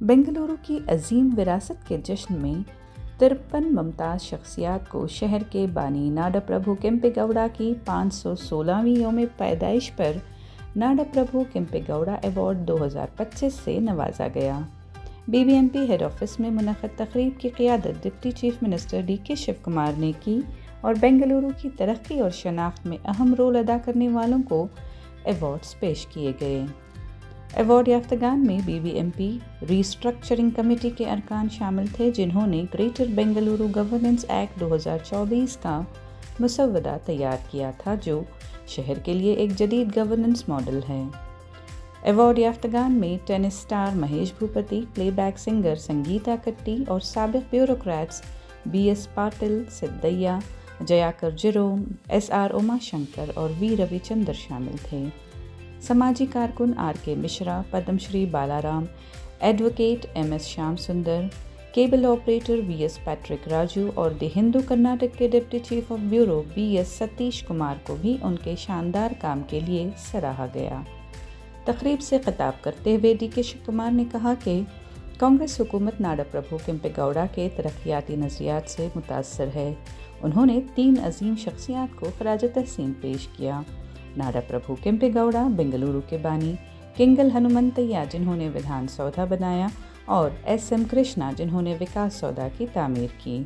बेंगलुरु की अजीम विरासत के जश्न में 53 मुमताज़ शख्सियात को शहर के बानी नाडप्रभु केम्पेगौड़ा की 516वीं यौम पैदाइश पर नाडप्रभु केम्पेगौड़ा अवार्ड 2025 से नवाजा गया। बीबीएमपी हेड ऑफिस में मुनक़्क़द तक़रीब की क़ियादत deputy chief minister DK Shivakumar ने की और बेंगलुरु की तरक्की और शनाख्त में अहम रोल अदा करने वालों को अवार्ड्स पेश किए गए। अवार्ड याफ्तगान में बीबीएमपी रीस्ट्रक्चरिंग कमेटी के अरकान शामिल थे, जिन्होंने ग्रेटर बेंगलुरु गवर्नेंस एक्ट 2024 का मसवदा तैयार किया था, जो शहर के लिए एक जदीद गवर्नेंस मॉडल है। अवार्ड याफ्तगान में tennis star Mahesh Bhupathi, playback singer Sangeeta Katti और साबिक bureaucrats BS Patil, Siddaiah, Jayakar Jerome, SR Umashankar और वी रविचंद्र शामिल थे। समाजी कारकुन RK Mishra, Padmashri Balaram, advocate MS Shyam Sundar, cable operator VS Patrick Raju और द हिंदू कर्नाटक के deputy chief of bureau BS Satish Kumar को भी उनके शानदार काम के लिए सराहा गया। तकरीब से खिताब करते हुए डीके शिव कुमार ने कहा कि कांग्रेस हुकूमत नाडप्रभु केम्पेगौड़ा के तरक्याती नज़रियात से मुतासर है। उन्होंने 3 अजीम शख्सियात को खराज तहसीन पेश किया। नाडप्रभु केम्पेगौड़ा बेंगलुरु के बानी, किंगल हनुमंतैया जिन्होंने विधान सौधा बनाया और एसएम कृष्णा जिन्होंने विकास सौधा की तामीर की।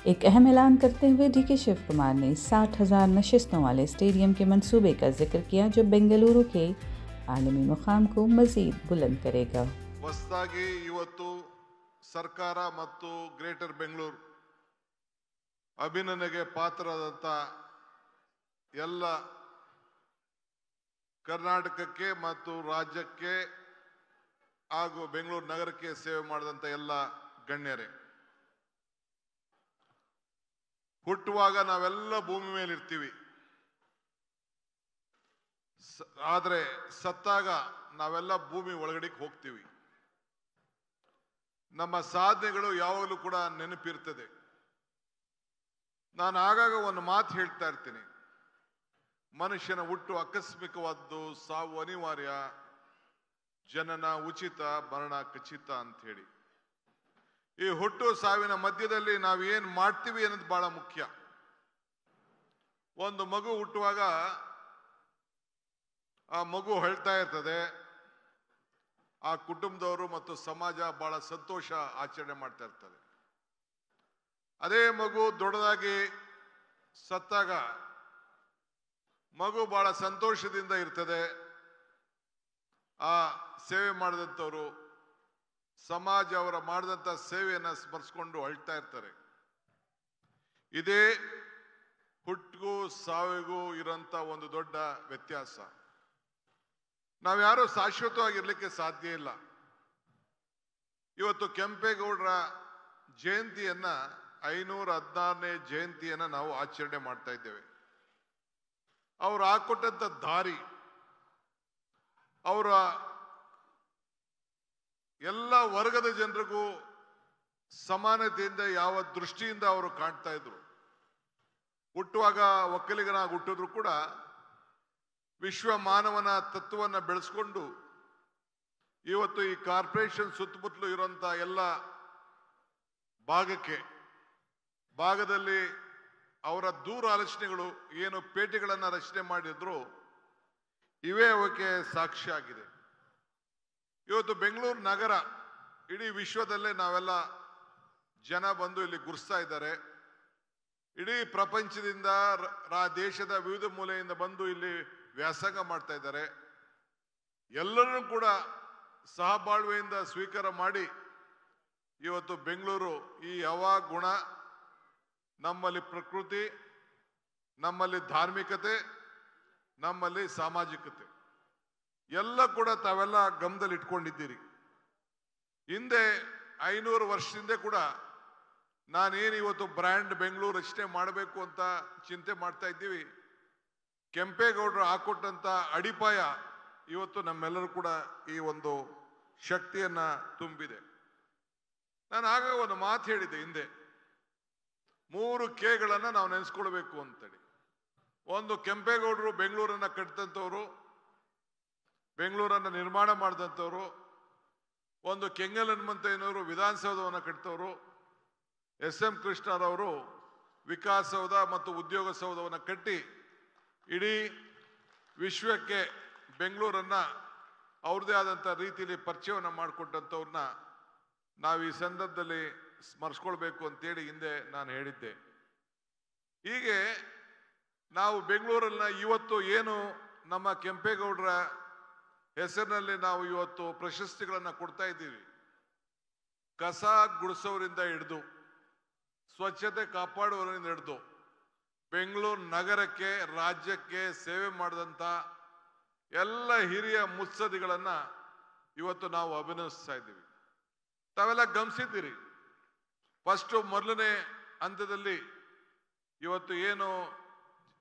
एक अहम ऐलान करते हुए डीके शिव कुमार ने 60,000 नशिस्तों वाले स्टेडियम के मंसूबे का जिक्र किया, जो बेंगलुरु के आलमी मुकाम को मजीद बुलंद करेगा। ಹೊಸದಾಗಿ ಇವತ್ತು ಸರ್ಕಾರ ಮತ್ತು ಗ್ರೇಟರ್ ಬೆಂಗಳೂರು ಅಭಿನಂದನೆಗೆ ಪಾತ್ರರಾದಂಥ ಎಲ್ಲ ಕರ್ನಾಟಕಕ್ಕೆ ಮತ್ತು ರಾಜ್ಯಕ್ಕೆ ಹಾಗೂ ಬೆಂಗಳೂರು ನಗರಕ್ಕೆ ಸೇವೆ ಮಾಡಿದಂಥ ಎಲ್ಲ ಗಣ್ಯರೇ, ಹುಟ್ಟುವಾಗ ನಾವೆಲ್ಲ ಭೂಮಿ ಮೇಲೆ ಇರ್ತೀವಿ, ಆದರೆ ಸತ್ತಾಗ ನಾವೆಲ್ಲ ಭೂಮಿ ಒಳಗಡೆಗೆ ಹೋಗ್ತೀವಿ. ನಮ್ಮ ಸಾಧನೆಗಳು ಯಾವಾಗಲೂ ಕೂಡ ನೆನಪಿರ್ತದೆ. ನಾನು ಆಗಾಗ ಒಂದು ಮಾತು ಹೇಳ್ತಾ ಇರ್ತೀನಿ, ಮನುಷ್ಯನ ಹುಟ್ಟು ಆಕಸ್ಮಿಕವಾದ್ದು, ಸಾವು ಅನಿವಾರ್ಯ, ಜನನ ಉಚಿತ, ಮರಣ ಖಚಿತ ಅಂತ ಹೇಳಿ. ಈ ಹುಟ್ಟು ಸಾವಿನ ಮಧ್ಯದಲ್ಲಿ ನಾವು ಏನು ಮಾಡ್ತೀವಿ ಅನ್ನೋದು ಬಹಳ ಮುಖ್ಯ. ಒಂದು ಮಗು ಹುಟ್ಟುವಾಗ ಆ ಮಗು ಹೇಳ್ತಾ ಇರ್ತದೆ, ಆ ಕುಟುಂಬದವರು ಮತ್ತು ಸಮಾಜ ಬಹಳ ಸಂತೋಷ ಆಚರಣೆ ಮಾಡ್ತಾ ಇರ್ತಾರೆ. ಅದೇ ಮಗು ದೊಡ್ಡದಾಗಿ ಸತ್ತಾಗ ಮಗು ಬಹಳ ಸಂತೋಷದಿಂದ ಇರ್ತದೆ. ಆ ಸೇವೆ ಮಾಡಿದಂಥವರು ಸಮಾಜ ಅವರ ಮಾಡಿದಂಥ ಸೇವೆಯನ್ನು ಸ್ಮರಿಸ್ಕೊಂಡು ಅಳ್ತಾ ಇರ್ತಾರೆ. ಇದೇ ಹುಟ್ಟಿಗೂ ಸಾವಿಗೂ ಇರೋಂಥ ಒಂದು ದೊಡ್ಡ ವ್ಯತ್ಯಾಸ. ನಾವ್ಯಾರೂ ಶಾಶ್ವತವಾಗಿರ್ಲಿಕ್ಕೆ ಸಾಧ್ಯ ಇಲ್ಲ. ಇವತ್ತು ಕೆಂಪೇಗೌಡರ ಜಯಂತಿಯನ್ನ 516ನೇ ಜಯಂತಿಯನ್ನ ನಾವು ಆಚರಣೆ ಮಾಡ್ತಾ ಇದ್ದೇವೆ. ಅವರು ಹಾಕೊಟ್ಟಂತ ದಾರಿ, ಅವರ ಎಲ್ಲ ವರ್ಗದ ಜನರಿಗೂ ಸಮಾನತೆಯಿಂದ ಯಾವ ದೃಷ್ಟಿಯಿಂದ ಅವರು ಕಾಣ್ತಾ ಇದ್ರು. ಹುಟ್ಟುವಾಗ ಒಕ್ಕಲಿಗನಾಗಿ ಹುಟ್ಟಿದ್ರು ಕೂಡ ವಿಶ್ವ ಮಾನವನ ತತ್ವವನ್ನು ಬೆಳೆಸ್ಕೊಂಡು ಇವತ್ತು ಈ ಕಾರ್ಪೊರೇಷನ್ ಸುತ್ತಮುತ್ತಲು ಇರುವಂತ ಎಲ್ಲ ಭಾಗದಲ್ಲಿ ಅವರ ದೂರ ಆಲೋಚನೆಗಳು ಏನು ಪೇಟೆಗಳನ್ನು ರಚನೆ ಮಾಡಿದ್ರು, ಇವೇ ಅವಕ್ಕೆ ಸಾಕ್ಷಿ ಆಗಿದೆ. ಇವತ್ತು ಬೆಂಗಳೂರು ನಗರ ಇಡೀ ವಿಶ್ವದಲ್ಲೇ ನಾವೆಲ್ಲ ಜನ ಬಂದು ಇಲ್ಲಿ ಗುರ್ಸ್ತಾ ಇದ್ದಾರೆ. ಇಡೀ ಪ್ರಪಂಚದಿಂದ ದೇಶದ ವಿವಿಧ ಮೂಲೆಯಿಂದ ಬಂದು ಇಲ್ಲಿ ವ್ಯಾಸಂಗ ಮಾಡ್ತಾ ಇದ್ದಾರೆ. ಎಲ್ಲರನ್ನೂ ಕೂಡ ಸಹಬಾಳ್ವೆಯಿಂದ ಸ್ವೀಕಾರ ಮಾಡಿ ಇವತ್ತು ಬೆಂಗಳೂರು ಈ ಹವಾ ಗುಣ, ನಮ್ಮಲ್ಲಿ ಪ್ರಕೃತಿ, ನಮ್ಮಲ್ಲಿ ಧಾರ್ಮಿಕತೆ, ನಮ್ಮಲ್ಲಿ ಸಾಮಾಜಿಕತೆ ಎಲ್ಲ ಕೂಡ ತಾವೆಲ್ಲ ಗಮನದಲ್ಲಿ ಇಟ್ಕೊಂಡಿದ್ದೀರಿ. ಹಿಂದೆ 500 ವರ್ಷದಿಂದ ಕೂಡ ನಾನೇನು ಇವತ್ತು ಬ್ರ್ಯಾಂಡ್ ಬೆಂಗಳೂರು ರಚನೆ ಮಾಡಬೇಕು ಅಂತ ಚಿಂತೆ ಮಾಡ್ತಾ ಇದ್ದೀವಿ. ಕೆಂಪೇಗೌಡರು ಹಾಕೊಟ್ಟಂತ ಅಡಿಪಾಯ ಇವತ್ತು ನಮ್ಮೆಲ್ಲರೂ ಕೂಡ ಈ ಒಂದು ಶಕ್ತಿಯನ್ನ ತುಂಬಿದೆ. ನಾನು ಆಗ ಒಂದು ಮಾತು ಹೇಳಿದ್ದೆ ಹಿಂದೆ, 3 ಕೆಗಳನ್ನ ನಾವು ನೆನೆಸ್ಕೊಳ್ಬೇಕು ಅಂತೇಳಿ. ಒಂದು, ಕೆಂಪೇಗೌಡರು ಬೆಂಗಳೂರನ್ನ ಕಟ್ಟಿದಂಥವ್ರು, ಬೆಂಗಳೂರನ್ನ ನಿರ್ಮಾಣ ಮಾಡಿದಂಥವ್ರು. ಒಂದು ಕೆಂಗಲ್ ಹನುಮಂತಯ್ಯನವರು ವಿಧಾನಸೌಧವನ್ನು ಕಟ್ಟಿದವರು, ಎಸ್.ಎಂ. ಕೃಷ್ಣರವರು ವಿಕಾಸಸೌಧ ಮತ್ತು ಉದ್ಯೋಗ ಸೌಧವನ್ನು ಕಟ್ಟಿ ಇಡೀ ವಿಶ್ವಕ್ಕೆ ಬೆಂಗಳೂರನ್ನ ಅವ್ರದೇ ಆದಂಥ ರೀತಿಯಲ್ಲಿ ಪರಿಚಯವನ್ನು ಮಾಡಿಕೊಟ್ಟಂಥವ್ರನ್ನ ನಾವು ಈ ಸಂದರ್ಭದಲ್ಲಿ ಸ್ಮರಿಸ್ಕೊಳ್ಬೇಕು ಅಂತೇಳಿ ಹಿಂದೆ ನಾನು ಹೇಳಿದ್ದೆ. ಹೀಗೆ ನಾವು ಬೆಂಗಳೂರನ್ನ ಇವತ್ತು ಏನು ನಮ್ಮ ಕೆಂಪೇಗೌಡರ ಹೆಸರಿನಲ್ಲಿ ನಾವು ಇವತ್ತು ಪ್ರಶಸ್ತಿಗಳನ್ನು ಕೊಡ್ತಾ ಇದ್ದೀವಿ. ಕಸ ಗುಡಿಸೋರಿಂದ ಹಿಡಿದು ಸ್ವಚ್ಛತೆ ಕಾಪಾಡುವವರಿಂದ ಹಿಡಿದು ಬೆಂಗಳೂರು ನಗರಕ್ಕೆ, ರಾಜ್ಯಕ್ಕೆ ಸೇವೆ ಮಾಡಿದಂಥ ಎಲ್ಲ ಹಿರಿಯ ಮುತ್ಸದ್ದಿಗಳನ್ನ ಇವತ್ತು ನಾವು ಅಭಿನಂದಿಸ್ತಾ ಇದ್ದೀವಿ. ತಾವೆಲ್ಲ ಗಮನಿಸಿದ್ದೀರಿ, ಮೊದಲನೇ ಹಂತದಲ್ಲಿ ಇವತ್ತು ಏನು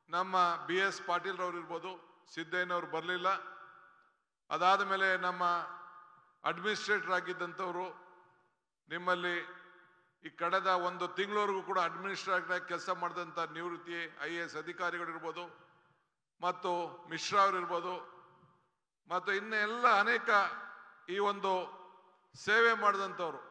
ನಮ್ಮ BS ಪಾಟೀಲ್ ರವರು ಇರ್ಬೋದು, ಸಿದ್ದಯ್ಯನವರು ಬರಲಿಲ್ಲ. ಅದಾದ ಮೇಲೆ ನಮ್ಮ ಅಡ್ಮಿನಿಸ್ಟ್ರೇಟರ್ ಆಗಿದ್ದಂಥವರು, ನಿಮ್ಮಲ್ಲಿ ಈ ಕಳೆದ ಒಂದು ತಿಂಗಳವರೆಗೂ ಕೂಡ ಅಡ್ಮಿನಿಸ್ಟ್ರೇಟರ್ ಕೆಲಸ ಮಾಡಿದಂಥ ನಿವೃತ್ತಿ IAS ಅಧಿಕಾರಿಗಳಿರ್ಬೋದು, ಮತ್ತು ಮಿಶ್ರಾ ಅವರಿರ್ಬೋದು, ಮತ್ತು ಇನ್ನೆಲ್ಲ ಅನೇಕ ಈ ಒಂದು ಸೇವೆ ಮಾಡಿದಂಥವ್ರು.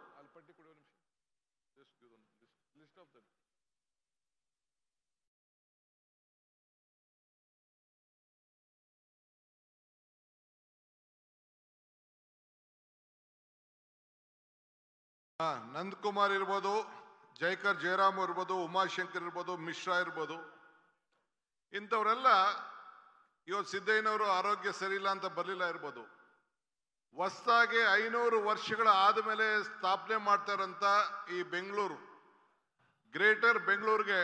ನಂದಕುಮಾರ್ ಇರ್ಬೋದು, ಜೈಕರ್ ಜಯರಾಮ್ ಇರ್ಬೋದು, ಉಮಾಶಂಕರ್ ಇರ್ಬೋದು, ಮಿಶ್ರಾ ಇರ್ಬೋದು, ಇಂಥವರೆಲ್ಲ ಇವತ್ತು ಸಿದ್ದಯ್ಯನವರು ಆರೋಗ್ಯ ಸರಿ ಇಲ್ಲ ಅಂತ ಬರಲಿಲ್ಲ ಇರ್ಬೋದು. ಹೊಸದಾಗಿ 500 ವರ್ಷಗಳ ಆದಮೇಲೆ ಸ್ಥಾಪನೆ ಮಾಡ್ತಾರಂತ ಈ ಬೆಂಗಳೂರು, ಗ್ರೇಟರ್ ಬೆಂಗಳೂರಿಗೆ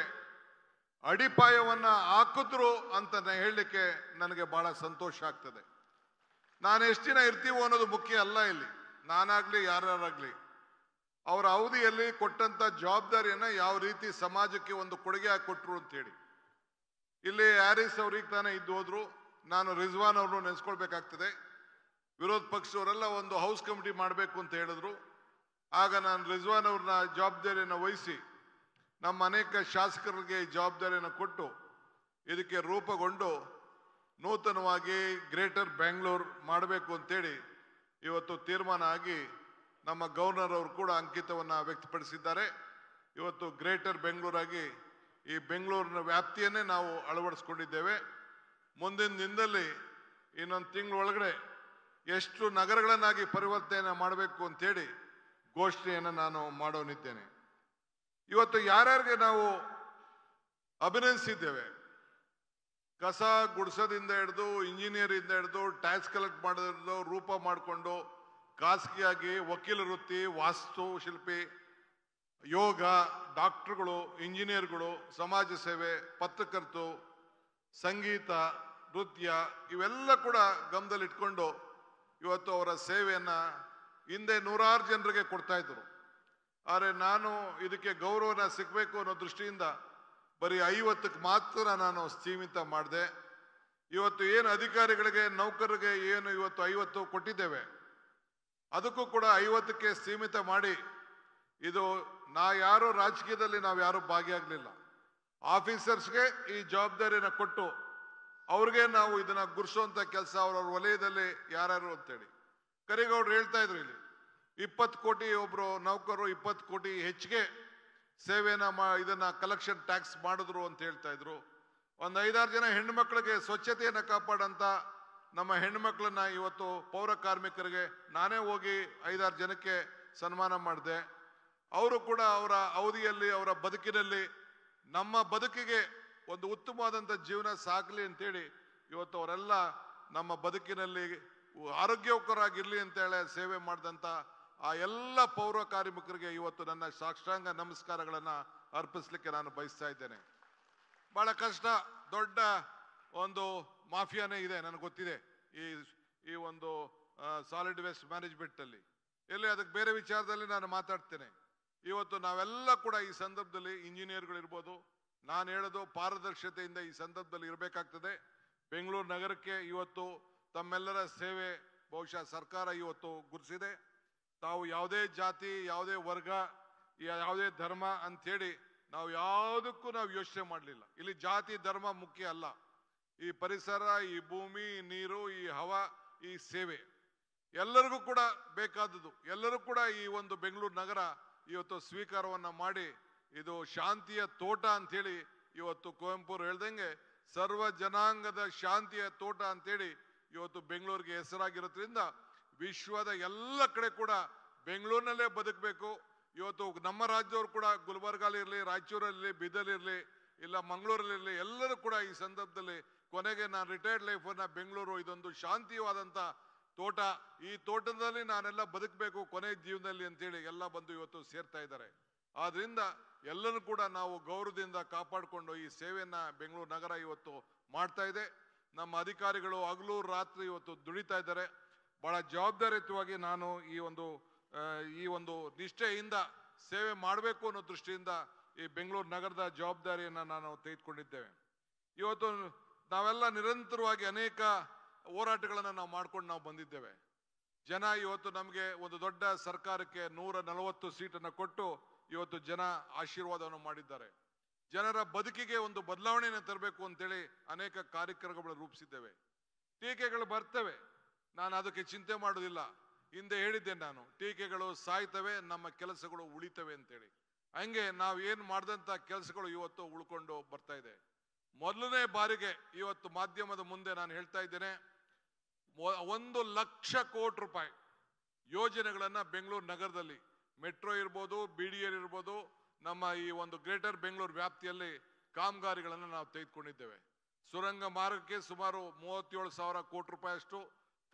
ಅಡಿಪಾಯವನ್ನ ಹಾಕಿದ್ರು ಅಂತ ಹೇಳಲಿಕ್ಕೆ ನನಗೆ ಬಹಳ ಸಂತೋಷ ಆಗ್ತದೆ. ನಾನು ಎಷ್ಟು ದಿನ ಇರ್ತೀವೋ ಅನ್ನೋದು ಮುಖ್ಯ ಅಲ್ಲ. ಇಲ್ಲಿ ನಾನಾಗ್ಲಿ ಯಾರಾಗ್ಲಿ ಅವರ ಅವಧಿಯಲ್ಲಿ ಕೊಟ್ಟಂತ ಜವಾಬ್ದಾರಿಯನ್ನ ಯಾವ ರೀತಿ ಸಮಾಜಕ್ಕೆ ಒಂದು ಕೊಡುಗೆ ಹಾಕೊಟ್ರು ಅಂತ ಹೇಳಿ. ಇಲ್ಲಿ ಹ್ಯಾರಿಸ್ ಅವ್ರಿಗೆ ತಾನೇ ಇದ್ದು ಹೋದ್ರು, ನಾನು ರಿಜ್ವಾನ್ ಅವ್ರನ್ನು ನೆನೆಸ್ಕೊಳ್ಬೇಕಾಗ್ತದೆ. ವಿರೋಧ ಪಕ್ಷದವರೆಲ್ಲ ಒಂದು ಹೌಸ್ ಕಮಿಟಿ ಮಾಡಬೇಕು ಅಂತ ಹೇಳಿದ್ರು. ಆಗ ನಾನು ರಿಜ್ವಾನ್ ಅವ್ರನ್ನ ಜವಾಬ್ದಾರಿಯನ್ನು ವಹಿಸಿ ನಮ್ಮ ಅನೇಕ ಶಾಸಕರಿಗೆ ಜವಾಬ್ದಾರಿಯನ್ನು ಕೊಟ್ಟು ಇದಕ್ಕೆ ರೂಪುಗೊಂಡು ನೂತನವಾಗಿ ಗ್ರೇಟರ್ ಬೆಂಗಳೂರು ಮಾಡಬೇಕು ಅಂತೇಳಿ ಇವತ್ತು ತೀರ್ಮಾನ ಆಗಿ ನಮ್ಮ ಗವರ್ನರ್ ಅವರು ಕೂಡ ಅಂಕಿತವನ್ನು ವ್ಯಕ್ತಪಡಿಸಿದ್ದಾರೆ. ಇವತ್ತು ಗ್ರೇಟರ್ ಬೆಂಗಳೂರಾಗಿ ಈ ಬೆಂಗಳೂರಿನ ವ್ಯಾಪ್ತಿಯನ್ನೇ ನಾವು ಅಳವಡಿಸ್ಕೊಂಡಿದ್ದೇವೆ. ಮುಂದಿನ ದಿನದಲ್ಲಿ ಇನ್ನೊಂದು ತಿಂಗಳೊಳಗಡೆ ಎಷ್ಟು ನಗರಗಳನ್ನಾಗಿ ಪರಿವರ್ತನೆ ಮಾಡಬೇಕು ಅಂತೇಳಿ ಘೋಷಣೆಯನ್ನು ನಾನು ಮಾಡೋನಿದ್ದೇನೆ. ಇವತ್ತು ಯಾರ್ಯಾರಿಗೆ ನಾವು ಅಭಿನಂದಿಸಿದ್ದೇವೆ, ಕಸ ಗುಡಿಸೋದಿಂದ ಹಿಡಿದು, ಇಂಜಿನಿಯರಿಂದ ಹಿಡಿದು, ಟ್ಯಾಕ್ಸ್ ಕಲೆಕ್ಟ್ ಮಾಡೋದ್ರಿಂದ ರೂಪ ಮಾಡಿಕೊಂಡು ಖಾಸಗಿಯಾಗಿ ವಕೀಲ ವೃತ್ತಿ, ವಾಸ್ತು ಶಿಲ್ಪಿ, ಯೋಗ, ಡಾಕ್ಟರ್ಗಳು, ಇಂಜಿನಿಯರ್ಗಳು, ಸಮಾಜ ಸೇವೆ, ಪತ್ರಕರ್ತರು, ಸಂಗೀತ, ನೃತ್ಯ ಇವೆಲ್ಲ ಕೂಡ ಗಮನದಲ್ಲಿಟ್ಕೊಂಡು ಇವತ್ತು ಅವರ ಸೇವೆಯನ್ನ ಹಿಂದೆ 100 ಜನರಿಗೆ ಕೊಡ್ತಾ ಇದ್ರು. ಆದರೆ ನಾನು ಇದಕ್ಕೆ ಗೌರವನ ಸಿಗಬೇಕು ಅನ್ನೋ ದೃಷ್ಟಿಯಿಂದ ಬರೀ 50ಕ್ಕೆ ಮಾತ್ರ ನಾನು ಸೀಮಿತ ಮಾಡಿದೆ. ಇವತ್ತು ಏನು ಅಧಿಕಾರಿಗಳಿಗೆ, ನೌಕರರಿಗೆ ಏನು ಇವತ್ತು 50 ಕೊಟ್ಟಿದ್ದೇವೆ, ಅದಕ್ಕೂ ಕೂಡ 50ಕ್ಕೆ ಸೀಮಿತ ಮಾಡಿ, ಇದು ಯಾರು ರಾಜಕೀಯದಲ್ಲಿ ನಾವು ಯಾರು ಭಾಗಿಯಾಗಲಿಲ್ಲ, ಆಫೀಸರ್ಸ್ಗೆ ಈ ಜವಾಬ್ದಾರಿಯನ್ನು ಕೊಟ್ಟು ಅವ್ರಿಗೆ ನಾವು ಇದನ್ನ ಗುರ್ಸೋಂಥ ಕೆಲಸ ಅವ್ರವ್ರ ವಲಯದಲ್ಲಿ ಯಾರ್ಯಾರು ಅಂತೇಳಿ. ಕರಿಗೌಡರು ಹೇಳ್ತಾ ಇದ್ರು, ಇಲ್ಲಿ 20 ಕೋಟಿ ಒಬ್ರು ನೌಕರರು 20 ಕೋಟಿ ಹೆಚ್ಚಿಗೆ ಸೇವೆನ ಇದನ್ನ ಕಲೆಕ್ಷನ್ ಟ್ಯಾಕ್ಸ್ ಮಾಡಿದ್ರು ಅಂತ ಹೇಳ್ತಾ ಇದ್ರು. ಒಂದು 5-6 ಜನ ಹೆಣ್ಣು ಮಕ್ಕಳಿಗೆ ಸ್ವಚ್ಛತೆಯನ್ನು ಕಾಪಾಡಂತ ನಮ್ಮ ಹೆಣ್ಣು ಮಕ್ಕಳನ್ನ ಇವತ್ತು ಪೌರ ಕಾರ್ಮಿಕರಿಗೆ ನಾನೇ ಹೋಗಿ 5-6 ಜನಕ್ಕೆ ಸನ್ಮಾನ ಮಾಡಿದೆ. ಅವರು ಕೂಡ ಅವರ ಅವಧಿಯಲ್ಲಿ, ಅವರ ಬದುಕಿನಲ್ಲಿ ನಮ್ಮ ಬದುಕಿಗೆ ಒಂದು ಉತ್ತಮವಾದಂಥ ಜೀವನ ಸಾಗಲಿ ಅಂತೇಳಿ ಇವತ್ತು ಅವರೆಲ್ಲ ನಮ್ಮ ಬದುಕಿನಲ್ಲಿ ಆರೋಗ್ಯಕರವಾಗಿರ್ಲಿ ಅಂತೇಳಿ ಸೇವೆ ಮಾಡಿದಂಥ ಆ ಎಲ್ಲ ಪೌರ ಕಾರ್ಮಿಕರಿಗೆ ಇವತ್ತು ನನ್ನ ಸಾಷ್ಟಾಂಗ ನಮಸ್ಕಾರಗಳನ್ನು ಅರ್ಪಿಸ್ಲಿಕ್ಕೆ ನಾನು ಬಯಸ್ತಾ ಇದ್ದೇನೆ. ಬಹಳ ಕಷ್ಟ, ದೊಡ್ಡ ಒಂದು ಮಾಫಿಯಾನೇ ಇದೆ, ನನಗೆ ಗೊತ್ತಿದೆ ಈ ಒಂದು ಸಾಲಿಡ್ ವೇಸ್ಟ್ ಮ್ಯಾನೇಜ್ಮೆಂಟ್ ಅಲ್ಲಿ. ಎಲ್ಲಿ ಅದಕ್ಕೆ ಬೇರೆ ವಿಚಾರದಲ್ಲಿ ನಾನು ಮಾತಾಡ್ತೇನೆ. ಇವತ್ತು ನಾವೆಲ್ಲ ಕೂಡ ಈ ಸಂದರ್ಭದಲ್ಲಿ ಇಂಜಿನಿಯರ್ಗಳಿರ್ಬೋದು, ನಾನು ಹೇಳೋದು ಪಾರದರ್ಶತೆಯಿಂದ ಈ ಸಂದರ್ಭದಲ್ಲಿ ಇರಬೇಕಾಗ್ತದೆ. ಬೆಂಗಳೂರು ನಗರಕ್ಕೆ ಇವತ್ತು ತಮ್ಮೆಲ್ಲರ ಸೇವೆ ಬಹುಶಃ ಸರ್ಕಾರ ಇವತ್ತು ಗುರುತಿಸಿದೆ. ತಾವು ಯಾವುದೇ ಜಾತಿ, ಯಾವುದೇ ವರ್ಗ, ಯಾವುದೇ ಧರ್ಮ ಅಂಥೇಳಿ ನಾವು ಯಾವುದಕ್ಕೂ ನಾವು ಯೋಚನೆ ಮಾಡಲಿಲ್ಲ. ಇಲ್ಲಿ ಜಾತಿ ಧರ್ಮ ಮುಖ್ಯ ಅಲ್ಲ. ಈ ಪರಿಸರ, ಈ ಭೂಮಿ, ಈ ನೀರು, ಈ ಹವಾ, ಈ ಸೇವೆ ಎಲ್ಲರಿಗೂ ಕೂಡ ಬೇಕಾದದ್ದು. ಎಲ್ಲರೂ ಕೂಡ ಈ ಒಂದು ಬೆಂಗಳೂರು ನಗರ ಇವತ್ತು ಸ್ವೀಕಾರವನ್ನ ಮಾಡಿ ಇದು ಶಾಂತಿಯ ತೋಟ ಅಂತ ಹೇಳಿ ಇವತ್ತು ಕುವೆಂಪು ಹೇಳ್ದಂಗೆ ಸರ್ವ ಜನಾಂಗದ ಶಾಂತಿಯ ತೋಟ ಅಂತೇಳಿ ಇವತ್ತು ಬೆಂಗಳೂರಿಗೆ ಹೆಸರಾಗಿರೋದ್ರಿಂದ ವಿಶ್ವದ ಎಲ್ಲ ಕಡೆ ಕೂಡ ಬೆಂಗಳೂರಿನಲ್ಲೇ ಬದುಕಬೇಕು. ಇವತ್ತು ನಮ್ಮ ರಾಜ್ಯದವರು ಕೂಡ ಗುಲ್ಬರ್ಗಾಲಿರ್ಲಿ, ರಾಯಚೂರಲ್ಲಿ, ಬೀದರ್ಲಿರ್ಲಿ, ಇಲ್ಲ ಮಂಗಳೂರಲ್ಲಿರ್ಲಿ, ಎಲ್ಲರೂ ಕೂಡ ಈ ಸಂದರ್ಭದಲ್ಲಿ ಕೊನೆಗೆ ನಾನು ರಿಟೈರ್ಡ್ ಲೈಫನ್ನ ಬೆಂಗಳೂರು ಇದೊಂದು ಶಾಂತಿವಾದಂತ ತೋಟ, ಈ ತೋಟದಲ್ಲಿ ನಾನೆಲ್ಲ ಬದುಕಬೇಕು ಕೊನೆ ಜೀವನದಲ್ಲಿ ಅಂತೇಳಿ ಎಲ್ಲ ಬಂದು ಇವತ್ತು ಸೇರ್ತಾ ಇದ್ದಾರೆ. ಆದ್ರಿಂದ ಎಲ್ಲರೂ ಕೂಡ ನಾವು ಗೌರವದಿಂದ ಕಾಪಾಡಿಕೊಂಡು ಈ ಸೇವೆಯನ್ನ ಬೆಂಗಳೂರು ನಗರ ಇವತ್ತು ಮಾಡ್ತಾ ಇದೆ. ನಮ್ಮ ಅಧಿಕಾರಿಗಳು ಹಗಲು ರಾತ್ರಿ ಇವತ್ತು ದುಡಿತಾ ಇದ್ದಾರೆ. ಬಹಳ ಜವಾಬ್ದಾರಿಯುತವಾಗಿ ನಾನು ಈ ಒಂದು ನಿಷ್ಠೆಯಿಂದ ಸೇವೆ ಮಾಡಬೇಕು ಅನ್ನೋ ದೃಷ್ಟಿಯಿಂದ ಈ ಬೆಂಗಳೂರು ನಗರದ ಜವಾಬ್ದಾರಿಯನ್ನ ನಾನು ತೆಗೆದುಕೊಂಡಿದ್ದೇವೆ. ಇವತ್ತು ನಾವೆಲ್ಲ ನಿರಂತರವಾಗಿ ಅನೇಕ ಹೋರಾಟಗಳನ್ನು ನಾವು ಮಾಡ್ಕೊಂಡು ನಾವು ಬಂದಿದ್ದೇವೆ. ಜನ ಇವತ್ತು ನಮಗೆ ಒಂದು ದೊಡ್ಡ ಸರ್ಕಾರಕ್ಕೆ 140 ಸೀಟನ್ನು ಕೊಟ್ಟು ಇವತ್ತು ಜನ ಆಶೀರ್ವಾದವನ್ನು ಮಾಡಿದ್ದಾರೆ. ಜನರ ಬದುಕಿಗೆ ಒಂದು ಬದಲಾವಣೆಯನ್ನು ತರಬೇಕು ಅಂತೇಳಿ ಅನೇಕ ಕಾರ್ಯಕ್ರಮಗಳು ರೂಪಿಸಿದ್ದೇವೆ. ಟೀಕೆಗಳು ಬರ್ತವೆ, ನಾನು ಅದಕ್ಕೆ ಚಿಂತೆ ಮಾಡೋದಿಲ್ಲ. ಹಿಂದೆ ಹೇಳಿದ್ದೇನೆ ನಾನು, ಟೀಕೆಗಳು ಸಾಯ್ತವೆ, ನಮ್ಮ ಕೆಲಸಗಳು ಉಳಿತವೆ ಅಂತೇಳಿ. ಹಂಗೆ ನಾವು ಏನು ಮಾಡಿದಂಥ ಕೆಲಸಗಳು ಇವತ್ತು ಉಳ್ಕೊಂಡು ಬರ್ತಾ ಇದೆ. ಮೊದಲನೇ ಬಾರಿಗೆ ಇವತ್ತು ಮಾಧ್ಯಮದ ಮುಂದೆ ನಾನು ಹೇಳ್ತಾ ಇದ್ದೇನೆ, 1 ಲಕ್ಷ ಕೋಟಿ ರೂಪಾಯಿ ಯೋಜನೆಗಳನ್ನ ಬೆಂಗಳೂರು ನಗರದಲ್ಲಿ ಮೆಟ್ರೋ ಇರ್ಬೋದು, BDL ಇರ್ಬೋದು, ನಮ್ಮ ಈ ಒಂದು ಗ್ರೇಟರ್ ಬೆಂಗಳೂರು ವ್ಯಾಪ್ತಿಯಲ್ಲಿ ಕಾಮಗಾರಿಗಳನ್ನು ನಾವು ತೆಗೆದುಕೊಂಡಿದ್ದೇವೆ. ಸುರಂಗ ಮಾರ್ಗಕ್ಕೆ ಸುಮಾರು 37,000 ಕೋಟಿ ರೂಪಾಯಿ ಅಷ್ಟು,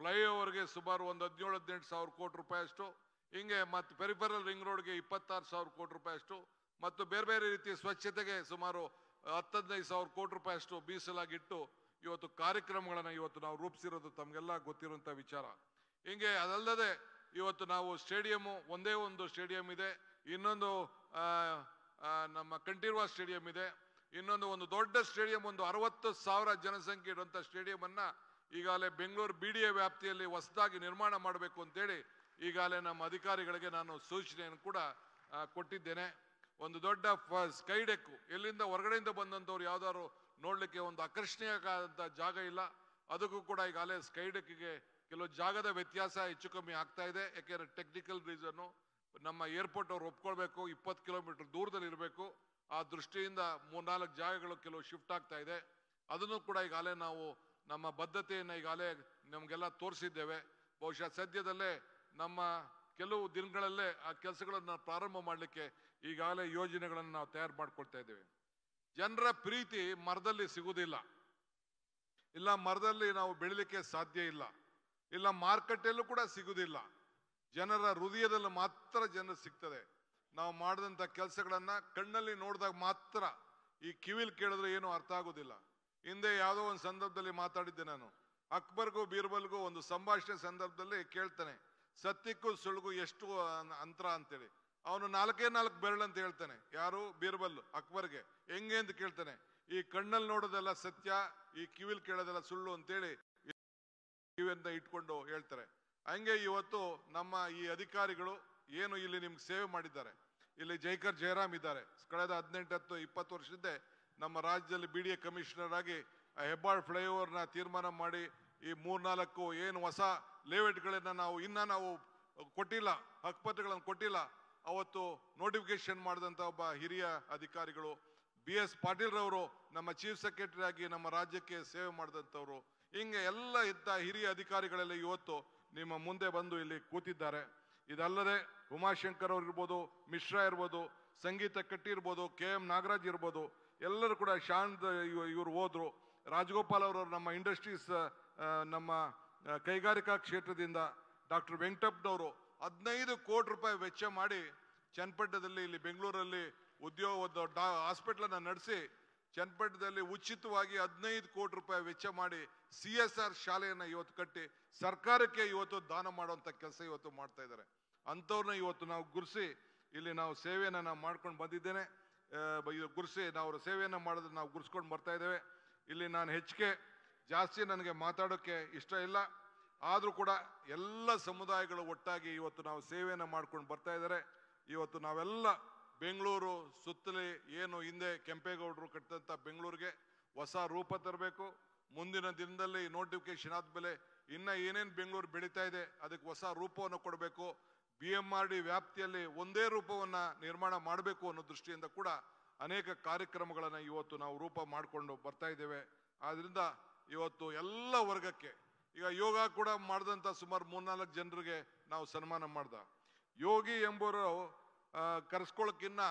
ಫ್ಲೈಓವರ್ಗೆ ಸುಮಾರು ಒಂದು 17-18,000 ಕೋಟಿ ರೂಪಾಯಿ ಅಷ್ಟು, ಹಿಂಗೆ ಮತ್ತು ಪೆರಿಫೆರಲ್ ರಿಂಗ್ ರೋಡ್ಗೆ 26,000 ಕೋಟಿ ರೂಪಾಯಿ ಅಷ್ಟು, ಮತ್ತು ಬೇರೆ ಬೇರೆ ರೀತಿಯ ಸ್ವಚ್ಛತೆಗೆ ಸುಮಾರು 10-15,000 ಕೋಟಿ ರೂಪಾಯಿ ಅಷ್ಟು ಮೀಸಲಾಗಿಟ್ಟು ಇವತ್ತು ಕಾರ್ಯಕ್ರಮಗಳನ್ನು ಇವತ್ತು ನಾವು ರೂಪಿಸಿರೋದು ತಮಗೆಲ್ಲ ಗೊತ್ತಿರುವಂತ ವಿಚಾರ. ಹಿಂಗೆ ಅದಲ್ಲದೆ ಇವತ್ತು ನಾವು ಸ್ಟೇಡಿಯಂ, ಒಂದೇ ಒಂದು ಸ್ಟೇಡಿಯಂ ಇದೆ, ಇನ್ನೊಂದು ನಮ್ಮ ಕಂಠೀರವ ಸ್ಟೇಡಿಯಂ ಇದೆ, ಇನ್ನೊಂದು ದೊಡ್ಡ ಸ್ಟೇಡಿಯಂ, ಒಂದು 60,000 ಜನಸಂಖ್ಯೆ ಇರುವಂತ ಸ್ಟೇಡಿಯಂ ಅನ್ನ ಈಗಾಗಲೇ ಬೆಂಗಳೂರು BDA ವ್ಯಾಪ್ತಿಯಲ್ಲಿ ಹೊಸದಾಗಿ ನಿರ್ಮಾಣ ಮಾಡಬೇಕು ಅಂತೇಳಿ ಈಗಾಗಲೇ ನಮ್ಮ ಅಧಿಕಾರಿಗಳಿಗೆ ನಾನು ಸೂಚನೆಯನ್ನು ಕೂಡ ಕೊಟ್ಟಿದ್ದೇನೆ. ಒಂದು ದೊಡ್ಡ ಸ್ಕೈ ಡೆಕ್, ಎಲ್ಲಿಂದ ಹೊರಗಡೆಯಿಂದ ಬಂದಂಥವ್ರು ಯಾವ್ದಾದ್ರು ನೋಡ್ಲಿಕ್ಕೆ ಒಂದು ಆಕರ್ಷಣೀಯವಾದಂಥ ಜಾಗ ಇಲ್ಲ, ಅದಕ್ಕೂ ಕೂಡ ಈಗಾಗಲೇ ಸ್ಕೈ ಡೆಕ್ಗೆ ಕೆಲವು ಜಾಗದ ವ್ಯತ್ಯಾಸ ಹೆಚ್ಚು ಕಮ್ಮಿ ಆಗ್ತಾ ಇದೆ. ಯಾಕೆಂದ್ರೆ ಟೆಕ್ನಿಕಲ್ ರೀಸನ್ನು, ನಮ್ಮ ಏರ್ಪೋರ್ಟ್ ಅವ್ರು ಒಪ್ಕೊಳ್ಬೇಕು, 20 ಕಿಲೋಮೀಟರ್ ದೂರದಲ್ಲಿ ಇರಬೇಕು. ಆ ದೃಷ್ಟಿಯಿಂದ 3-4 ಜಾಗಗಳು ಕೆಲವು ಶಿಫ್ಟ್ ಆಗ್ತಾ ಇದೆ. ಅದನ್ನು ಕೂಡ ಈಗಾಗಲೇ ನಾವು ನಮ್ಮ ಬದ್ಧತೆಯನ್ನು ಈಗಾಗಲೇ ನಮಗೆಲ್ಲ ತೋರಿಸಿದ್ದೇವೆ. ಬಹುಶಃ ಸದ್ಯದಲ್ಲೇ ನಮ್ಮ ಕೆಲವು ದಿನಗಳಲ್ಲೇ ಆ ಕೆಲಸಗಳನ್ನು ಪ್ರಾರಂಭ ಮಾಡಲಿಕ್ಕೆ ಈಗಾಗಲೇ ಯೋಜನೆಗಳನ್ನು ನಾವು ತಯಾರು ಮಾಡ್ಕೊಳ್ತಾ ಇದ್ದೇವೆ. ಜನರ ಪ್ರೀತಿ ಮರದಲ್ಲಿ ಸಿಗುವುದಿಲ್ಲ, ಇಲ್ಲ ಮರದಲ್ಲಿ ನಾವು ಬೆಳಿಲಿಕ್ಕೆ ಸಾಧ್ಯ ಇಲ್ಲ, ಇಲ್ಲ ಮಾರುಕಟ್ಟೆಯಲ್ಲೂ ಕೂಡ ಸಿಗುವುದಿಲ್ಲ. ಜನರ ಹೃದಯದಲ್ಲಿ ಮಾತ್ರ ಜನರು ಸಿಗ್ತದೆ. ನಾವು ಮಾಡಿದಂಥ ಕೆಲಸಗಳನ್ನ ಕಣ್ಣಲ್ಲಿ ನೋಡಿದಾಗ ಮಾತ್ರ, ಈ ಕಿವಿಲ್ ಕೇಳಿದ್ರೆ ಏನು ಅರ್ಥ ಆಗೋದಿಲ್ಲ. ಹಿಂದೆ ಯಾವುದೋ ಒಂದು ಸಂದರ್ಭದಲ್ಲಿ ಮಾತಾಡಿದ್ದೆ ನಾನು, ಅಕ್ಬರ್ಗೂ ಬೀರ್ಬಲ್ಗೂ ಒಂದು ಸಂಭಾಷಣೆ ಸಂದರ್ಭದಲ್ಲಿ ಕೇಳ್ತಾನೆ, ಸತ್ಯಕ್ಕೂ ಸುಳ್ಳಿಗೂ ಎಷ್ಟು ಅಂತರ ಅಂತೇಳಿ. ಅವನು 4 ಬೆರಳು ಅಂತ ಹೇಳ್ತಾನೆ. ಯಾರು? ಬೀರ್ಬಲ್ ಅಕ್ಬರ್ಗೆ. ಹೆಂಗೆ ಅಂತ ಕೇಳ್ತಾನೆ, ಈ ಕಣ್ಣಲ್ಲಿ ನೋಡೋದೆಲ್ಲ ಸತ್ಯ, ಈ ಕಿವಿಲ್ ಕೇಳೋದೆಲ್ಲ ಸುಳ್ಳು ಅಂತೇಳಿ ಕಿವಿಯಿಂದ ಇಟ್ಕೊಂಡು ಹೇಳ್ತಾರೆ. ಹಂಗೆ ಇವತ್ತು ನಮ್ಮ ಈ ಅಧಿಕಾರಿಗಳು ಏನು ಇಲ್ಲಿ ನಿಮ್ಗೆ ಸೇವೆ ಮಾಡಿದ್ದಾರೆ, ಇಲ್ಲಿ ಜೈಕರ್ ಜಯರಾಮ್ ಇದ್ದಾರೆ. ಕಳೆದ 18-20 ವರ್ಷದಿಂದ ನಮ್ಮ ರಾಜ್ಯದಲ್ಲಿ BDA ಕಮಿಷನರ್ ಆಗಿ ಹೆಬ್ಬಾಳ್ ಫ್ಲೈಓವರ್ನ ತೀರ್ಮಾನ ಮಾಡಿ ಈ 3-4 ಏನು ಹೊಸ ಲೇಔಟ್ಗಳನ್ನ ನಾವು ಕೊಟ್ಟಿಲ್ಲ, ಹಕ್ಕುಪತ್ರಗಳನ್ನು ಕೊಟ್ಟಿಲ್ಲ, ಅವತ್ತು ನೋಟಿಫಿಕೇಶನ್ ಮಾಡಿದಂಥ ಒಬ್ಬ ಹಿರಿಯ ಅಧಿಕಾರಿಗಳು. BS ಪಾಟೀಲ್ ರವರು ನಮ್ಮ ಚೀಫ್ ಸೆಕ್ರೆಟರಿ ಆಗಿ ನಮ್ಮ ರಾಜ್ಯಕ್ಕೆ ಸೇವೆ ಮಾಡಿದಂಥವ್ರು. ಹಿಂಗೆ ಎಲ್ಲ ಇದ್ದ ಹಿರಿಯ ಅಧಿಕಾರಿಗಳೆಲ್ಲ ಇವತ್ತು ನಿಮ್ಮ ಮುಂದೆ ಬಂದು ಇಲ್ಲಿ ಕೂತಿದ್ದಾರೆ. ಇದಲ್ಲದೆ ಉಮಾಶಂಕರ್ ಅವ್ರು ಇರ್ಬೋದು, ಮಿಶ್ರಾ ಇರ್ಬೋದು, ಸಂಗೀತ ಕಟ್ಟಿ ಇರ್ಬೋದು, KM ನಾಗರಾಜ್ ಇರ್ಬೋದು, ಎಲ್ಲರೂ ಕೂಡ ಶಾಂತ್ ಇವರು ಹೋದ್ರು. ರಾಜಗೋಪಾಲ್ ಅವರು ನಮ್ಮ ಇಂಡಸ್ಟ್ರೀಸ್, ನಮ್ಮ ಕೈಗಾರಿಕಾ ಕ್ಷೇತ್ರದಿಂದ ಡಾಕ್ಟರ್ ವೆಂಕಟಪ್ಪನವರು 15 ಕೋಟಿ ರೂಪಾಯಿ ವೆಚ್ಚ ಮಾಡಿ ಚನ್ನಪಟ್ಟಣದಲ್ಲಿ ಇಲ್ಲಿ ಬೆಂಗಳೂರಲ್ಲಿ ಹಾಸ್ಪಿಟಲ್ ನಡೆಸಿ ಚನ್ನಪಟ್ಟಣದಲ್ಲಿ ಉಚಿತವಾಗಿ 15 ಕೋಟಿ ರೂಪಾಯಿ ವೆಚ್ಚ ಮಾಡಿ CSR ಶಾಲೆಯನ್ನ ಇವತ್ತು ಕಟ್ಟಿ ಸರ್ಕಾರಕ್ಕೆ ಇವತ್ತು ದಾನ ಮಾಡುವಂತ ಕೆಲಸ ಇವತ್ತು ಮಾಡ್ತಾ ಇದ್ದಾರೆ. ಅಂಥವ್ರನ್ನ ಇವತ್ತು ನಾವು ಗುರುಸಿ ಇಲ್ಲಿ ನಾವು ಸೇವೆಯನ್ನ ನಾವು ಮಾಡ್ಕೊಂಡು ಬಂದಿದ್ದೇನೆ. ಗುರುಸಿ ನಾವು ಸೇವೆಯನ್ನ ಮಾಡೋದನ್ನ ನಾವು ಗುರುಸ್ಕೊಂಡು ಬರ್ತಾ ಇದ್ದೇವೆ. ಇಲ್ಲಿ ನಾನು ಹೆಚ್ಚಿಗೆ ಜಾಸ್ತಿ ನನಗೆ ಮಾತಾಡೋಕ್ಕೆ ಇಷ್ಟ ಇಲ್ಲ, ಆದರೂ ಕೂಡ ಎಲ್ಲ ಸಮುದಾಯಗಳು ಒಟ್ಟಾಗಿ ಇವತ್ತು ನಾವು ಸೇವೆಯನ್ನು ಮಾಡ್ಕೊಂಡು ಬರ್ತಾ ಇದ್ದಾರೆ. ಇವತ್ತು ನಾವೆಲ್ಲ ಬೆಂಗಳೂರು ಸುತ್ತಲೇ ಏನು ಹಿಂದೆ ಕೆಂಪೇಗೌಡರು ಕಟ್ಟಿದಂಥ ಬೆಂಗಳೂರಿಗೆ ಹೊಸ ರೂಪ ತರಬೇಕು. ಮುಂದಿನ ದಿನದಲ್ಲಿ ನೋಟಿಫಿಕೇಶನ್ ಆದಮೇಲೆ ಇನ್ನ ಏನೇನು ಬೆಂಗಳೂರು ಬೆಳೀತಾ ಇದೆ ಅದಕ್ಕೆ ಹೊಸ ರೂಪವನ್ನು ಕೊಡಬೇಕು. BMRD ವ್ಯಾಪ್ತಿಯಲ್ಲಿ ಒಂದೇ ರೂಪವನ್ನ ನಿರ್ಮಾಣ ಮಾಡಬೇಕು ಅನ್ನೋ ದೃಷ್ಟಿಯಿಂದ ಕೂಡ ಅನೇಕ ಕಾರ್ಯಕ್ರಮಗಳನ್ನ ಇವತ್ತು ನಾವು ರೂಪ ಮಾಡಿಕೊಂಡು ಬರ್ತಾ ಇದ್ದೇವೆ. ಆದ್ರಿಂದ ಇವತ್ತು ಎಲ್ಲ ವರ್ಗಕ್ಕೆ ಈಗ ಯೋಗ ಕೂಡ ಮಾಡಿದಂತ ಸುಮಾರು 3-4 ಜನರಿಗೆ ನಾವು ಸನ್ಮಾನ ಮಾಡ್ದ. ಯೋಗಿ ಎಂಬುವರು ಕರೆಸ್ಕೊಳ್ಳೋಕ್ಕಿನ್ನ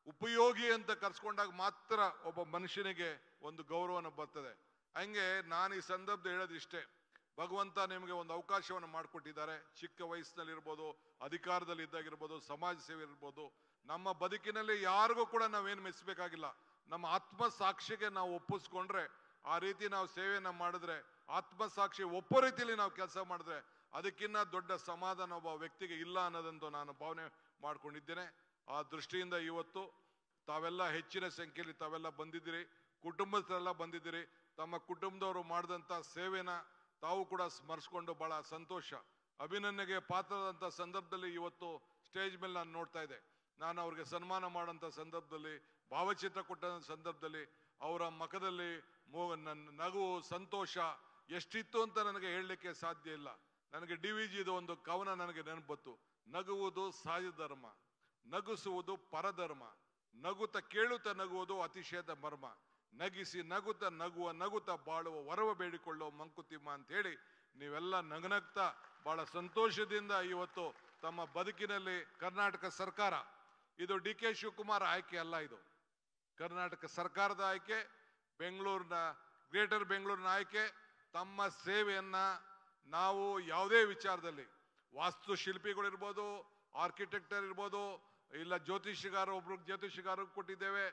ಉಪಯೋಗಿ ಅಂತ ಕರ್ಸ್ಕೊಂಡಾಗ ಮಾತ್ರ ಒಬ್ಬ ಮನುಷ್ಯನಿಗೆ ಒಂದು ಗೌರವನ ಬರ್ತದೆ. ಹಂಗೆ ನಾನು ಈ ಸಂದರ್ಭದಲ್ಲಿ ಹೇಳೋದು ಇಷ್ಟೇ, ಭಗವಂತ ನಿಮಗೆ ಒಂದು ಅವಕಾಶವನ್ನು ಮಾಡಿಕೊಟ್ಟಿದ್ದಾರೆ. ಚಿಕ್ಕ ವಯಸ್ಸಿನಲ್ಲಿರ್ಬೋದು, ಅಧಿಕಾರದಲ್ಲಿ ಇದ್ದಾಗಿರ್ಬೋದು, ಸಮಾಜ ಸೇವೆ ಇರ್ಬೋದು. ನಮ್ಮ ಬದುಕಿನಲ್ಲಿ ಯಾರಿಗೂ ಕೂಡ ನಾವೇನು ಮೆಚ್ಚಬೇಕಾಗಿಲ್ಲ. ನಮ್ಮ ಆತ್ಮಸಾಕ್ಷಿಗೆ ನಾವು ಒಪ್ಪಿಸ್ಕೊಂಡ್ರೆ, ಆ ರೀತಿ ನಾವು ಸೇವೆಯನ್ನ ಮಾಡಿದ್ರೆ, ಆತ್ಮಸಾಕ್ಷಿ ಒಪ್ಪೋ ರೀತಿಯಲ್ಲಿ ನಾವು ಕೆಲಸ ಮಾಡಿದ್ರೆ ಅದಕ್ಕಿಂತ ದೊಡ್ಡ ಸಮಾಧಾನ ಒಬ್ಬ ವ್ಯಕ್ತಿಗೆ ಇಲ್ಲ ಅನ್ನೋದಂತೂ ನಾನು ಭಾವನೆ ಮಾಡ್ಕೊಂಡಿದ್ದೇನೆ. ಆ ದೃಷ್ಟಿಯಿಂದ ಇವತ್ತು ತಾವೆಲ್ಲ ಹೆಚ್ಚಿನ ಸಂಖ್ಯೆಯಲ್ಲಿ ತಾವೆಲ್ಲ ಬಂದಿದ್ದೀರಿ, ಕುಟುಂಬಸ್ಥರೆಲ್ಲ ಬಂದಿದ್ದೀರಿ. ತಮ್ಮ ಕುಟುಂಬದವರು ಮಾಡಿದಂಥ ಸೇವೆನ ತಾವು ಕೂಡ ಸ್ಮರಿಸ್ಕೊಂಡು ಬಹಳ ಸಂತೋಷ. ಅಭಿನಂದನೆಗೆ ಪಾತ್ರದಂಥ ಸಂದರ್ಭದಲ್ಲಿ ಇವತ್ತು ಸ್ಟೇಜ್ ಮೇಲೆ ನಾನು ನೋಡ್ತಾ ಇದ್ದೆ. ನಾನು ಅವ್ರಿಗೆ ಸನ್ಮಾನ ಮಾಡೋಂಥ ಸಂದರ್ಭದಲ್ಲಿ, ಭಾವಚಿತ್ರ ಕೊಟ್ಟಂಥ ಸಂದರ್ಭದಲ್ಲಿ ಅವರ ಮುಖದಲ್ಲಿ ನಗು, ಸಂತೋಷ ಎಷ್ಟಿತ್ತು ಅಂತ ನನಗೆ ಹೇಳಲಿಕ್ಕೆ ಸಾಧ್ಯ ಇಲ್ಲ. ನನಗೆ DVGದು ಒಂದು ಕವನ ನನಗೆ ನೆನಪತ್ತು. ನಗುವುದು ಸಹಜ ಧರ್ಮ, ನಗಿಸುವುದು ಪರಧರ್ಮ, ನಗುತ್ತ ಕೇಳುತ್ತ ನಗುವುದು ಅತಿಶಯದ ಮರ್ಮ, ನಗಿಸಿ ನಗುತ್ತ ನಗುತ್ತ ಬಾಳುವ ವರವ ಬೇಡಿಕೊಳ್ಳೋ ಮಂಕುತಿಮ್ಮ ಅಂತ ಹೇಳಿ ನೀವೆಲ್ಲ ನಗನಗ್ತಾ ಬಹಳ ಸಂತೋಷದಿಂದ ಇವತ್ತು ತಮ್ಮ ಬದುಕಿನಲ್ಲಿ ಕರ್ನಾಟಕ ಸರ್ಕಾರ, ಇದು DK ಶಿವಕುಮಾರ್ ಆಯ್ಕೆ ಅಲ್ಲ, ಇದು ಕರ್ನಾಟಕ ಸರ್ಕಾರದ ಆಯ್ಕೆ, ಬೆಂಗಳೂರಿನ ಗ್ರೇಟರ್ ಬೆಂಗಳೂರಿನ ಆಯ್ಕೆ. ತಮ್ಮ ಸೇವೆಯನ್ನ ನಾವು ಯಾವುದೇ ವಿಚಾರದಲ್ಲಿ, ವಾಸ್ತುಶಿಲ್ಪಿಗಳಿರ್ಬೋದು, ಆರ್ಕಿಟೆಕ್ಟರ್ ಇರ್ಬೋದು, ಇಲ್ಲ ಒಬ್ರು ಜ್ಯೋತಿಷಿಗಾರಿಗೂ ಕೊಟ್ಟಿದ್ದೇವೆ,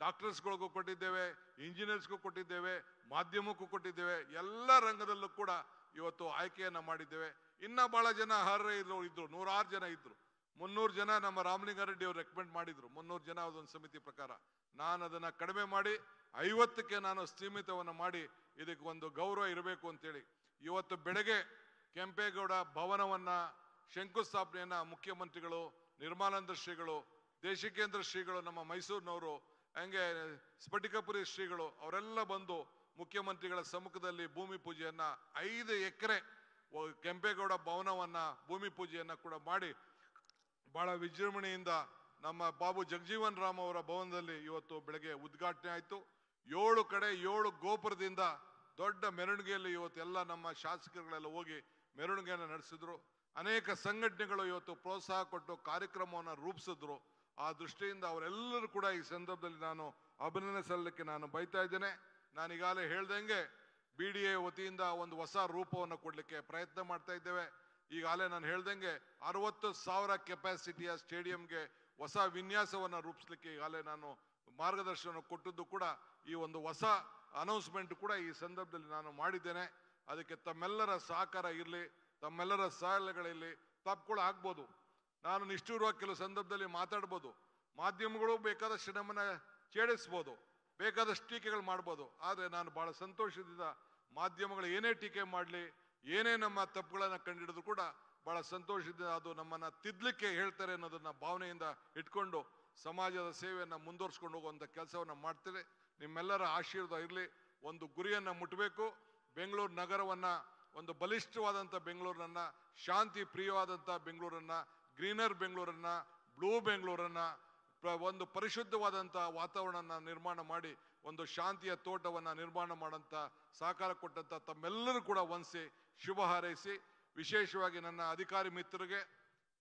ಡಾಕ್ಟರ್ಸ್ಗಳಿಗೂ ಕೊಟ್ಟಿದ್ದೇವೆ, ಇಂಜಿನಿಯರ್ಸ್ಗೂ ಕೊಟ್ಟಿದ್ದೇವೆ, ಮಾಧ್ಯಮಕ್ಕೂ ಕೊಟ್ಟಿದ್ದೇವೆ. ಎಲ್ಲ ರಂಗದಲ್ಲೂ ಕೂಡ ಇವತ್ತು ಆಯ್ಕೆಯನ್ನ ಮಾಡಿದ್ದೇವೆ. ಇನ್ನ ಬಹಳ ಜನ ಇದ್ರು, 106 ಜನ ಇದ್ರು. 300 ಜನ ನಮ್ಮ ರಾಮಲಿಂಗಾರೆಡ್ಡಿ ಅವರು ರೆಕಮೆಂಡ್ ಮಾಡಿದ್ರು. 300 ಜನ ಅದೊಂದು ಸಮಿತಿ ಪ್ರಕಾರ. ನಾನು ಅದನ್ನ ಕಡಿಮೆ ಮಾಡಿ 50ಕ್ಕೆ ನಾನು ಸೀಮಿತವನ್ನು ಮಾಡಿ ಇದಕ್ಕೆ ಒಂದು ಗೌರವ ಇರಬೇಕು ಅಂತೇಳಿ ಇವತ್ತು ಬೆಳಗ್ಗೆ ಕೆಂಪೇಗೌಡ ಭವನವನ್ನ ಶಂಕುಸ್ಥಾಪನೆಯನ್ನ ಮುಖ್ಯಮಂತ್ರಿಗಳು, ನಿರ್ಮಲಾನಂದ ಶ್ರೀಗಳು, ದೇಶಿಕೇಂದ್ರ ಶ್ರೀಗಳು, ನಮ್ಮ ಮೈಸೂರಿನವರು, ಹಂಗೆ ಸ್ಫಟಿಕಪುರಿ ಶ್ರೀಗಳು ಅವರೆಲ್ಲ ಬಂದು ಮುಖ್ಯಮಂತ್ರಿಗಳ ಸಮ್ಮುಖದಲ್ಲಿ ಭೂಮಿ ಪೂಜೆಯನ್ನ 5 ಎಕರೆ ಕೆಂಪೇಗೌಡ ಭವನವನ್ನ ಭೂಮಿ ಪೂಜೆಯನ್ನ ಕೂಡ ಮಾಡಿ ಬಹಳ ವಿಜೃಂಭಣೆಯಿಂದ ನಮ್ಮ ಬಾಬು ಜಗಜೀವನ್ ರಾಮ್ ಅವರ ಭವನದಲ್ಲಿ ಇವತ್ತು ಬೆಳಗ್ಗೆ ಉದ್ಘಾಟನೆ ಆಯಿತು. 7 ಕಡೆ 7 ಗೋಪುರದಿಂದ ದೊಡ್ಡ ಮೆರವಣಿಗೆಯಲ್ಲಿ ಇವತ್ತೆಲ್ಲ ನಮ್ಮ ಶಾಸಕರುಗಳೆಲ್ಲ ಹೋಗಿ ಮೆರವಣಿಗೆಯನ್ನು ನಡೆಸಿದ್ರು. ಅನೇಕ ಸಂಘಟನೆಗಳು ಇವತ್ತು ಪ್ರೋತ್ಸಾಹ ಕೊಟ್ಟು ಕಾರ್ಯಕ್ರಮವನ್ನು ರೂಪಿಸಿದ್ರು. ಆ ದೃಷ್ಟಿಯಿಂದ ಅವರೆಲ್ಲರೂ ಕೂಡ ಈ ಸಂದರ್ಭದಲ್ಲಿ ನಾನು ಅಭಿನಂದನೆ ಸಲ್ಲಕ್ಕೆ ನಾನು ಬಯತಾ ಇದ್ದೇನೆ. ನಾನು ಈಗಾಗಲೇ ಹೇಳ್ದಂಗೆ BDA ವತಿಯಿಂದ ಒಂದು ಹೊಸ ರೂಪವನ್ನು ಕೊಡಲಿಕ್ಕೆ ಪ್ರಯತ್ನ ಮಾಡ್ತಾ ಇದ್ದೇವೆ. ಈಗಾಗಲೇ ನಾನು ಹೇಳ್ದಂಗೆ 60,000 ಕೆಪಾಸಿಟಿಯ ಸ್ಟೇಡಿಯಂಗೆ ಹೊಸ ವಿನ್ಯಾಸವನ್ನು ರೂಪಿಸಲಿಕ್ಕೆ ಈಗಾಗಲೇ ನಾನು ಮಾರ್ಗದರ್ಶನ ಕೊಟ್ಟದ್ದು ಕೂಡ ಈ ಒಂದು ಹೊಸ ಅನೌನ್ಸ್ಮೆಂಟ್ ಕೂಡ ಈ ಸಂದರ್ಭದಲ್ಲಿ ನಾನು ಮಾಡಿದ್ದೇನೆ. ಅದಕ್ಕೆ ತಮ್ಮೆಲ್ಲರ ಸಹಕಾರ ಇರಲಿ, ತಮ್ಮೆಲ್ಲರ ಸಲಹೆಗಳಿರಲಿ. ತಪ್ಪುಗಳು ಆಗ್ಬೋದು, ನಾನು ನಿಷ್ಠುರವಾಗಿ ಕೆಲವು ಸಂದರ್ಭದಲ್ಲಿ ಮಾತಾಡ್ಬೋದು, ಮಾಧ್ಯಮಗಳು ಬೇಕಾದಷ್ಟು ನಮ್ಮನ್ನ ಛೇಡಿಸ್ಬೋದು, ಬೇಕಾದಷ್ಟು ಟೀಕೆಗಳು ಮಾಡ್ಬೋದು. ಆದರೆ ನಾನು ಬಹಳ ಸಂತೋಷದಿಂದ ಮಾಧ್ಯಮಗಳು ಏನೇ ಟೀಕೆ ಮಾಡಲಿ, ಏನೇ ನಮ್ಮ ತಪ್ಪುಗಳನ್ನು ಕಂಡಿಡಿದ್ರು ಕೂಡ ಬಹಳ ಸಂತೋಷದಿಂದ ಅದು ನಮ್ಮನ್ನ ತಿದ್ದಲಿಕ್ಕೆ ಹೇಳ್ತಾರೆ ಅನ್ನೋದನ್ನ ಭಾವನೆಯಿಂದ ಇಟ್ಕೊಂಡು ಸಮಾಜದ ಸೇವೆಯನ್ನು ಮುಂದುವರ್ಸ್ಕೊಂಡು ಹೋಗುವಂಥ ಕೆಲಸವನ್ನು ಮಾಡ್ತೇವೆ. ನಿಮ್ಮೆಲ್ಲರ ಆಶೀರ್ವಾದ ಇರಲಿ. ಒಂದು ಗುರಿಯನ್ನು ಮುಟ್ಟಬೇಕು. ಬೆಂಗಳೂರು ನಗರವನ್ನ, ಒಂದು ಬಲಿಷ್ಠವಾದಂಥ ಬೆಂಗಳೂರನ್ನ, ಶಾಂತಿ ಪ್ರಿಯವಾದಂಥ ಬೆಂಗಳೂರನ್ನ, ಗ್ರೀನರ್ ಬೆಂಗಳೂರನ್ನ, ಬ್ಲೂ ಬೆಂಗಳೂರನ್ನ, ಒಂದು ಪರಿಶುದ್ಧವಾದಂಥ ವಾತಾವರಣ ನಿರ್ಮಾಣ ಮಾಡಿ ಒಂದು ಶಾಂತಿಯ ತೋಟವನ್ನು ನಿರ್ಮಾಣ ಮಾಡೋಂಥ ಸಹಕಾರ ಕೊಟ್ಟಂಥ ತಮ್ಮೆಲ್ಲರೂ ಕೂಡ ವಂದಿಸಿ ಶುಭ ಹಾರೈಸಿ, ವಿಶೇಷವಾಗಿ ನನ್ನ ಅಧಿಕಾರಿ ಮಿತ್ರರಿಗೆ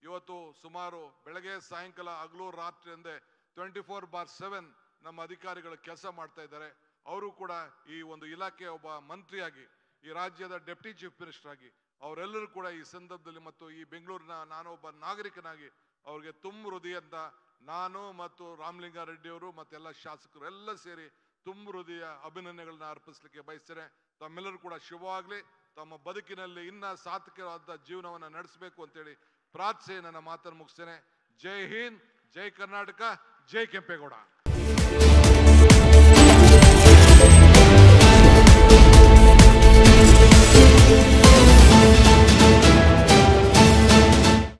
ಇವತ್ತು ಸುಮಾರು ಬೆಳಗ್ಗೆ ಸಾಯಂಕಾಲ ಹಗಲು ರಾತ್ರಿ ಎಂದೇ 24/7 ನಮ್ಮ ಅಧಿಕಾರಿಗಳು ಕೆಲಸ ಮಾಡ್ತಾ ಇದ್ದಾರೆ. ಅವರು ಕೂಡ ಈ ಒಂದು ಇಲಾಖೆಯ ಒಬ್ಬ ಮಂತ್ರಿಯಾಗಿ, ಈ ರಾಜ್ಯದ ಡೆಪ್ಟಿ ಚೀಫ್ ಮಿನಿಸ್ಟರ್ ಆಗಿ ಅವರೆಲ್ಲರೂ ಕೂಡ ಈ ಸಂದರ್ಭದಲ್ಲಿ ಮತ್ತು ಈ ಬೆಂಗಳೂರಿನ ನಾನೊಬ್ಬ ನಾಗರಿಕನಾಗಿ ಅವ್ರಿಗೆ ತುಂಬ ಹೃದಯದಿಂದ ನಾನು ಮತ್ತು ರಾಮಲಿಂಗಾರೆಡ್ಡಿ ಅವರು ಮತ್ತೆಲ್ಲ ಶಾಸಕರು ಎಲ್ಲ ಸೇರಿ ತುಂಬ ಹೃದಯ ಅಭಿನಂದನೆಗಳನ್ನ ಅರ್ಪಿಸಲಿಕ್ಕೆ ಬಯಸ್ತೇನೆ. ತಮ್ಮೆಲ್ಲರೂ ಕೂಡ ಶುಭವಾಗಲಿ. ತಮ್ಮ ಬದುಕಿನಲ್ಲಿ ಇನ್ನ ಸಾರ್ಥಕವಾದ ಜೀವನವನ್ನು ನಡೆಸಬೇಕು ಅಂತೇಳಿ ಪ್ರಾರ್ಥನೆ ನನ್ನ ಮಾತನ್ನು ಮುಗಿಸ್ತೇನೆ. ಜೈ ಹಿಂದ್, ಜೈ ಕರ್ನಾಟಕ, ಜೈ ಕೆಂಪೇಗೌಡ.